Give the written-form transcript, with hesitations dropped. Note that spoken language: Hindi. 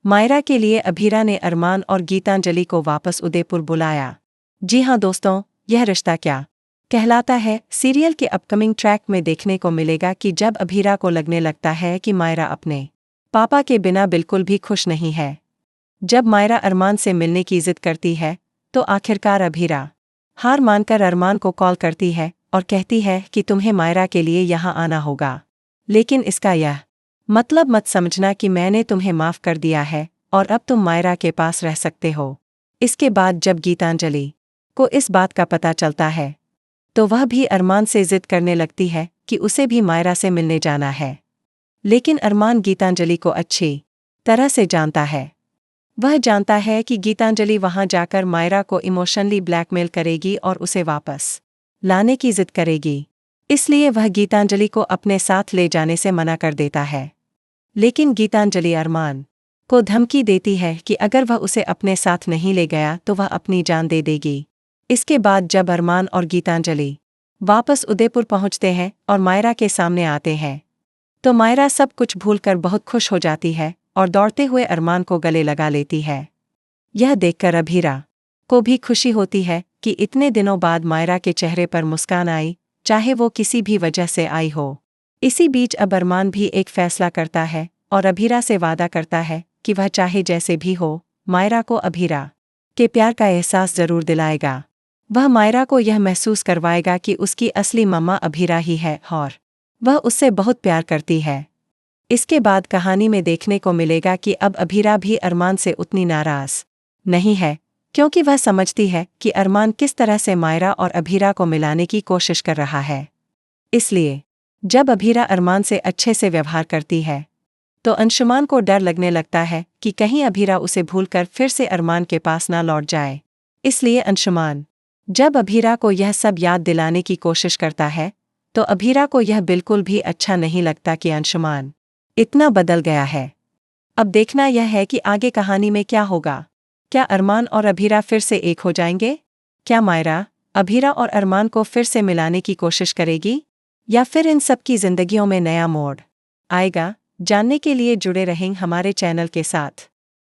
मायरा के लिए अभीरा ने अरमान और गीतांजलि को वापस उदयपुर बुलाया। जी हाँ दोस्तों, यह रिश्ता क्या कहलाता है सीरियल के अपकमिंग ट्रैक में देखने को मिलेगा कि जब अभीरा को लगने लगता है कि मायरा अपने पापा के बिना बिल्कुल भी खुश नहीं है। जब मायरा अरमान से मिलने की जिद करती है तो आखिरकार अभीरा हार मानकर अरमान को कॉल करती है और कहती है कि तुम्हें मायरा के लिए यहाँ आना होगा, लेकिन इसका यह मतलब मत समझना कि मैंने तुम्हें माफ़ कर दिया है और अब तुम मायरा के पास रह सकते हो। इसके बाद जब गीतांजलि को इस बात का पता चलता है तो वह भी अरमान से जिद करने लगती है कि उसे भी मायरा से मिलने जाना है। लेकिन अरमान गीतांजलि को अच्छी तरह से जानता है। वह जानता है कि गीतांजलि वहां जाकर मायरा को इमोशनली ब्लैकमेल करेगी और उसे वापस लाने की जिद करेगी। इसलिए वह गीतांजलि को अपने साथ ले जाने से मना कर देता है। लेकिन गीतांजलि अरमान को धमकी देती है कि अगर वह उसे अपने साथ नहीं ले गया तो वह अपनी जान दे देगी। इसके बाद जब अरमान और गीतांजलि वापस उदयपुर पहुंचते हैं और मायरा के सामने आते हैं तो मायरा सब कुछ भूलकर बहुत खुश हो जाती है और दौड़ते हुए अरमान को गले लगा लेती है। यह देखकर अभीरा को भी खुशी होती है कि इतने दिनों बाद मायरा के चेहरे पर मुस्कान आई, चाहे वो किसी भी वजह से आई हो। इसी बीच अब अरमान भी एक फैसला करता है और अभीरा से वादा करता है कि वह चाहे जैसे भी हो मायरा को अभीरा के प्यार का एहसास जरूर दिलाएगा। वह मायरा को यह महसूस करवाएगा कि उसकी असली मम्मा अभीरा ही है और वह उससे बहुत प्यार करती है। इसके बाद कहानी में देखने को मिलेगा कि अब अभीरा भी अरमान से उतनी नाराज नहीं है, क्योंकि वह समझती है कि अरमान किस तरह से मायरा और अभीरा को मिलाने की कोशिश कर रहा है। इसलिए जब अभीरा अरमान से अच्छे से व्यवहार करती है तो अंशुमान को डर लगने लगता है कि कहीं अभीरा उसे भूलकर फिर से अरमान के पास ना लौट जाए। इसलिए अंशुमान जब अभीरा को यह सब याद दिलाने की कोशिश करता है तो अभीरा को यह बिल्कुल भी अच्छा नहीं लगता कि अंशुमान इतना बदल गया है। अब देखना यह है कि आगे कहानी में क्या होगा। क्या अरमान और अभीरा फिर से एक हो जाएंगे? क्या मायरा अभीरा और अरमान को फिर से मिलाने की कोशिश करेगी या फिर इन सब की जिंदगियों में नया मोड़ आएगा? जानने के लिए जुड़े रहें हमारे चैनल के साथ।